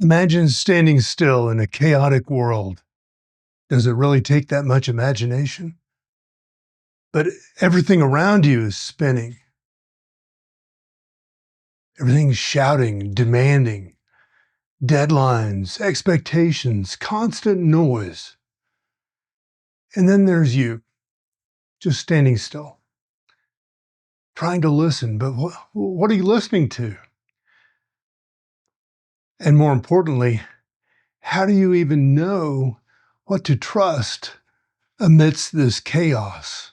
Imagine standing still in a chaotic world. Does it really take that much imagination? But everything around you is spinning. Everything's shouting, demanding, deadlines, expectations, constant noise. And then there's you, just standing still, trying to listen. But what are you listening to? And more importantly, how do you even know what to trust amidst this chaos?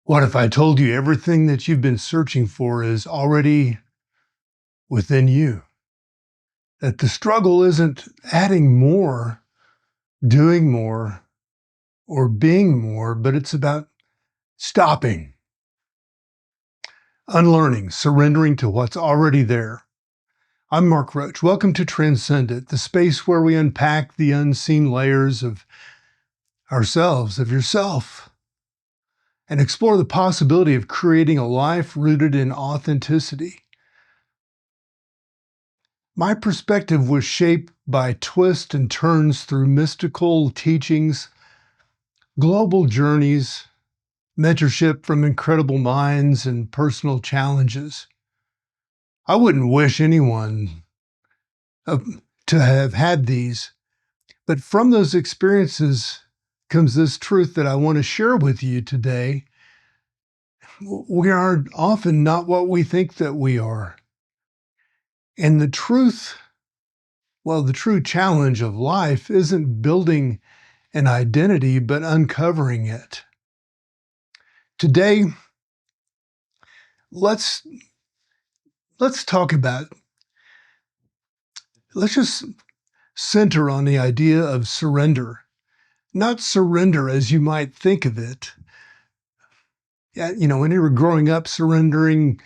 What if I told you everything that you've been searching for is already within you? That the struggle isn't adding more, doing more, or being more, but it's about stopping, unlearning, surrendering to what's already there. I'm Mark Roach. Welcome to Transcendent, the space where we unpack the unseen layers of ourselves, of yourself, and explore the possibility of creating a life rooted in authenticity. My perspective was shaped by twists and turns through mystical teachings, global journeys, mentorship from incredible minds, and personal challenges. I wouldn't wish anyone to have had these, but from those experiences comes this truth that I want to share with you today. We are often not what we think that we are. And the true challenge of life isn't building an identity, but uncovering it. Today, let's talk about, let's just center on the idea of surrender. Not surrender as you might think of it. Yeah, when you were growing up, surrendering,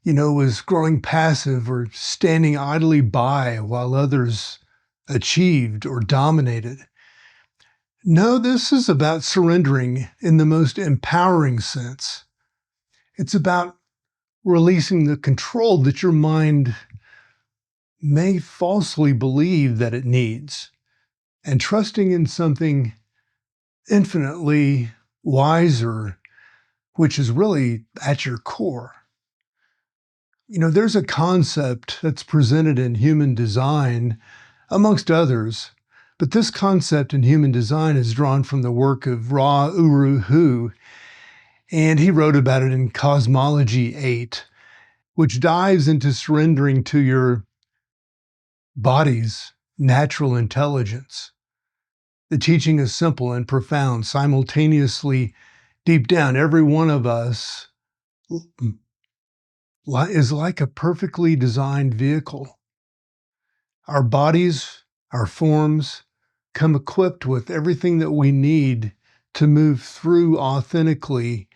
was growing passive or standing idly by while others achieved or dominated. No, this is about surrendering in the most empowering sense. It's about releasing the control that your mind may falsely believe that it needs, and trusting in something infinitely wiser, which is really at your core. There's a concept that's presented in human design, amongst others, but this concept in human design is drawn from the work of Ra Uru Hu, and he wrote about it in Cosmology 8, which dives into surrendering to your body's natural intelligence. The teaching is simple and profound. Simultaneously, deep down, every one of us is like a perfectly designed vehicle. Our bodies, our forms, come equipped with everything that we need to move through authentically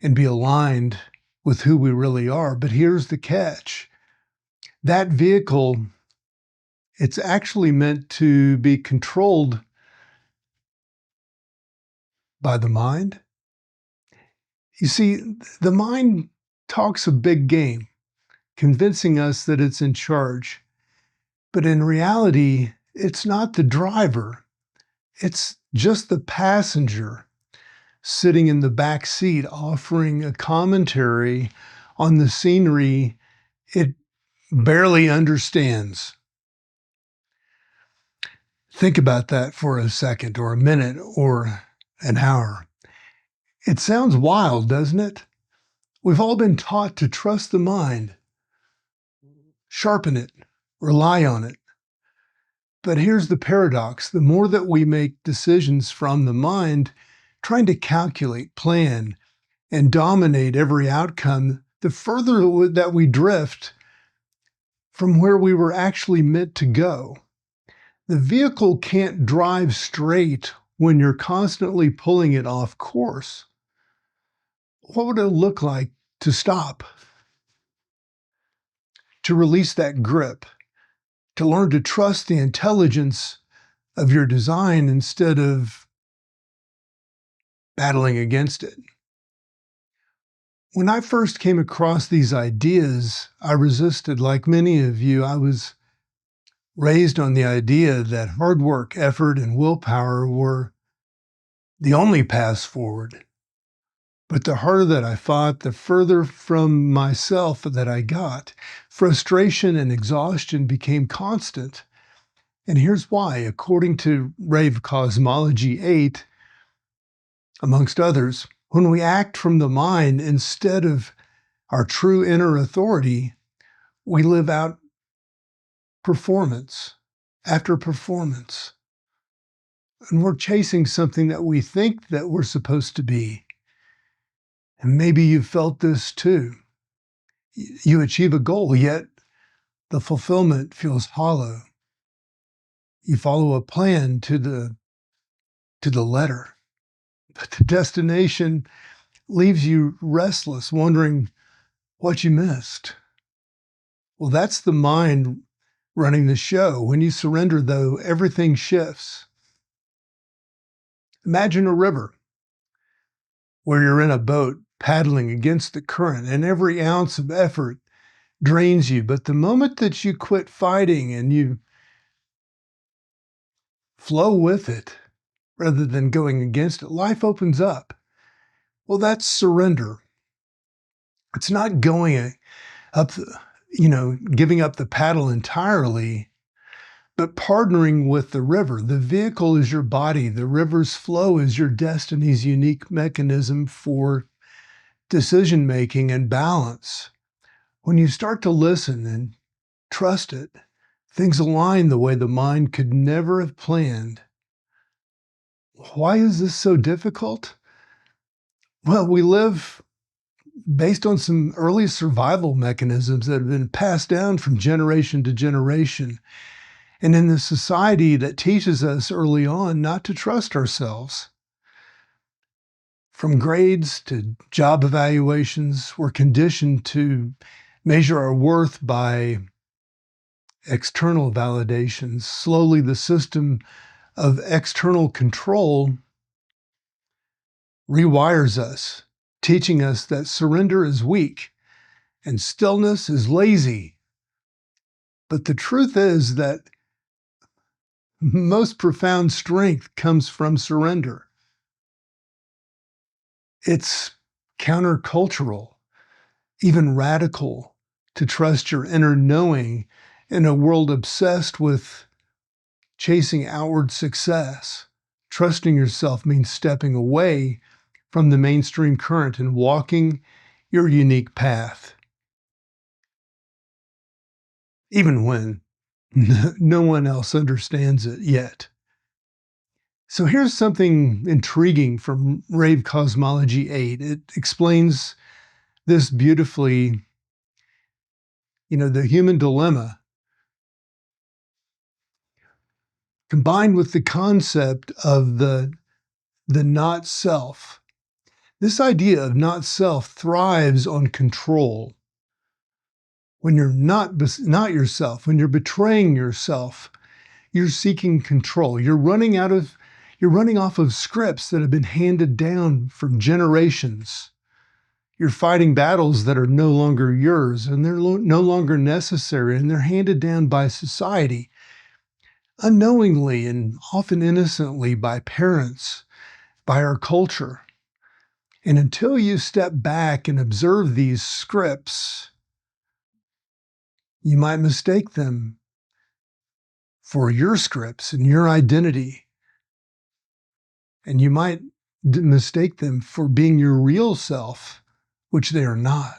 and be aligned with who we really are. But here's the catch. That vehicle, it's actually meant to be controlled by the mind. You see, the mind talks a big game, convincing us that it's in charge. But in reality, it's not the driver. It's just the passenger sitting in the back seat offering a commentary on the scenery it barely understands. Think about that for a second or a minute or an hour. It sounds wild, doesn't it? We've all been taught to trust the mind, sharpen it, rely on it. But here's the paradox. The more that we make decisions from the mind, trying to calculate, plan, and dominate every outcome, the further that we drift from where we were actually meant to go. The vehicle can't drive straight when you're constantly pulling it off course. What would it look like to stop? To release that grip? To learn to trust the intelligence of your design instead of battling against it? When I first came across these ideas, I resisted. Like many of you, I was raised on the idea that hard work, effort, and willpower were the only paths forward. But the harder that I fought, the further from myself that I got. Frustration and exhaustion became constant. And here's why. According to Rave Cosmology 8, amongst others, when we act from the mind instead of our true inner authority, we live out performance after performance. And we're chasing something that we think that we're supposed to be. And maybe you've felt this too. You achieve a goal, yet the fulfillment feels hollow. You follow a plan to the letter, but the destination leaves you restless, wondering what you missed. Well, that's the mind running the show. When you surrender, though, everything shifts. Imagine a river where you're in a boat paddling against the current, and every ounce of effort drains you. But the moment that you quit fighting and you flow with it rather than going against it, life opens up. Well, that's surrender. It's not going up, giving up the paddle entirely, but partnering with the river. The vehicle is your body. The river's flow is your destiny's unique mechanism for decision-making and balance. When you start to listen and trust it, things align the way the mind could never have planned. Why is this so difficult? Well, we live based on some early survival mechanisms that have been passed down from generation to generation. And in the society that teaches us early on not to trust ourselves. From grades to job evaluations, we're conditioned to measure our worth by external validations. Slowly, the system of external control rewires us, teaching us that surrender is weak and stillness is lazy. But the truth is that most profound strength comes from surrender. It's countercultural, even radical, to trust your inner knowing in a world obsessed with chasing outward success. Trusting yourself means stepping away from the mainstream current and walking your unique path, even when no one else understands it yet. So here's something intriguing from Rave Cosmology 8. It explains this beautifully, the human dilemma, combined with the concept of the not self. This idea of not self thrives on control. When you're not yourself, when you're betraying yourself, you're seeking control. You're running off of scripts that have been handed down from generations. You're fighting battles that are no longer yours, and they're no longer necessary, and they're handed down by society, unknowingly and often innocently by parents, by our culture. And until you step back and observe these scripts, you might mistake them for your scripts and your identity. And you might mistake them for being your real self, which they are not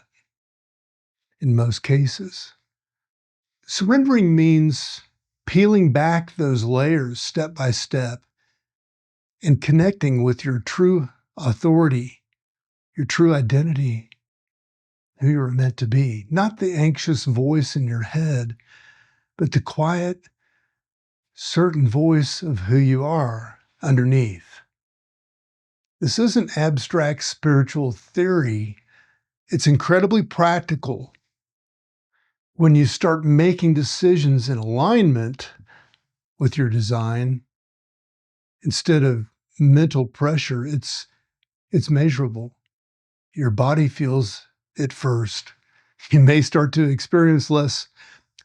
in most cases. Surrendering means peeling back those layers step by step and connecting with your true authority, your true identity, who you are meant to be. Not the anxious voice in your head, but the quiet, certain voice of who you are underneath. This isn't abstract spiritual theory. It's incredibly practical. When you start making decisions in alignment with your design, instead of mental pressure, it's measurable. Your body feels it first. You may start to experience less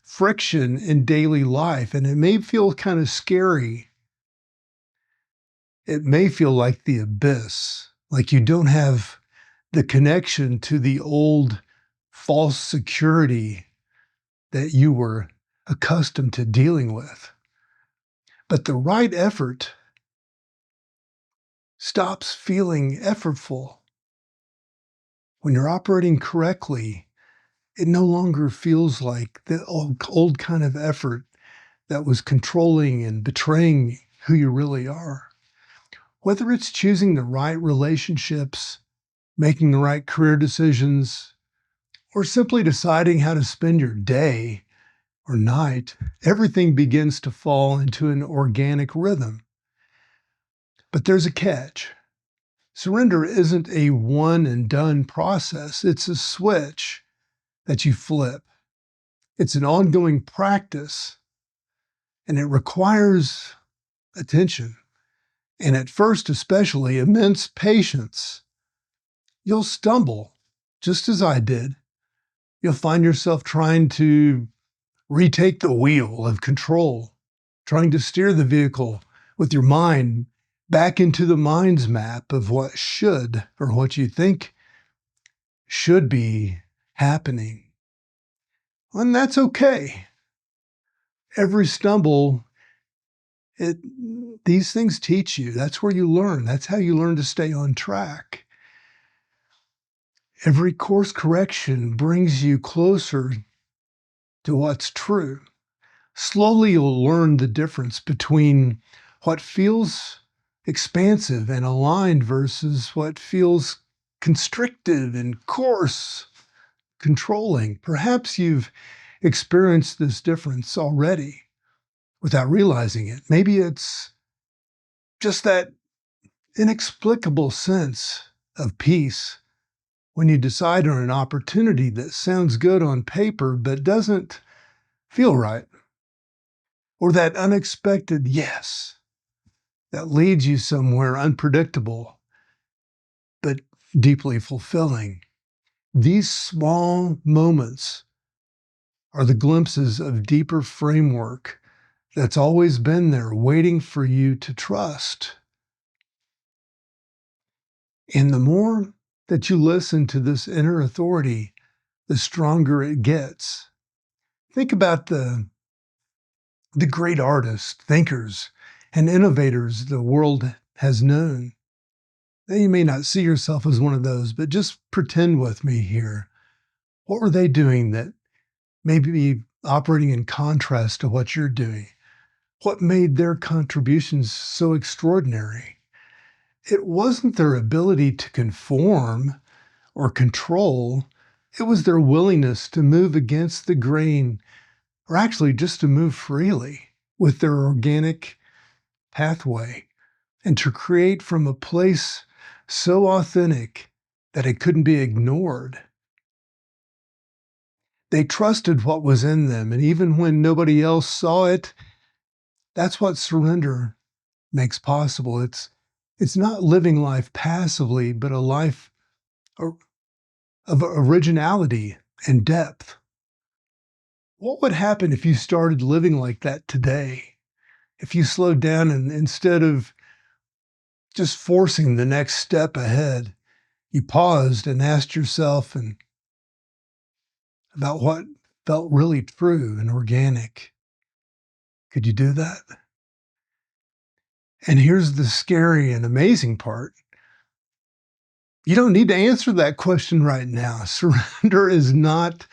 friction in daily life, and it may feel kind of scary. It may feel like the abyss, like you don't have the connection to the old false security that you were accustomed to dealing with. But the right effort stops feeling effortful. When you're operating correctly, it no longer feels like the old kind of effort that was controlling and betraying who you really are. Whether it's choosing the right relationships, making the right career decisions, or simply deciding how to spend your day or night, everything begins to fall into an organic rhythm. But there's a catch. Surrender isn't a one and done process. It's a switch that you flip. It's an ongoing practice, and it requires attention. And at first, especially, immense patience. You'll stumble, just as I did. You'll find yourself trying to retake the wheel of control, trying to steer the vehicle with your mind back into the mind's map of what should, or what you think should be happening. And that's okay. Every stumble, these things teach you. That's where you learn. That's how you learn to stay on track. Every course correction brings you closer to what's true. Slowly, you'll learn the difference between what feels expansive and aligned versus what feels constrictive and coarse, controlling. Perhaps you've experienced this difference already without realizing it. Maybe it's just that inexplicable sense of peace when you decide on an opportunity that sounds good on paper but doesn't feel right. Or that unexpected yes that leads you somewhere unpredictable but deeply fulfilling. These small moments are the glimpses of deeper framework that's always been there waiting for you to trust. And the more that you listen to this inner authority, the stronger it gets. Think about the great artists, thinkers, and innovators the world has known. Now, you may not see yourself as one of those, but just pretend with me here. What were they doing that may be operating in contrast to what you're doing? What made their contributions so extraordinary? It wasn't their ability to conform or control. It was their willingness to move against the grain, or actually just to move freely with their organic pathway and to create from a place so authentic that it couldn't be ignored. They trusted what was in them, and even when nobody else saw it, that's what surrender makes possible. It's not living life passively, but a life of originality and depth. What would happen if you started living like that today? If you slowed down and instead of just forcing the next step ahead, you paused and asked yourself about what felt really true and organic. Could you do that? And here's the scary and amazing part. You don't need to answer that question right now. Surrender is not,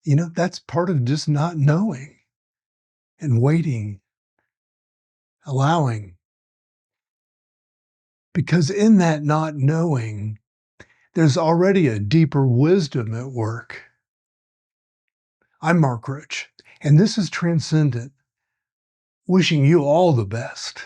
that's part of just not knowing and waiting, allowing. Because in that not knowing, there's already a deeper wisdom at work. I'm Mark Roach, and this is Transcendent, wishing you all the best.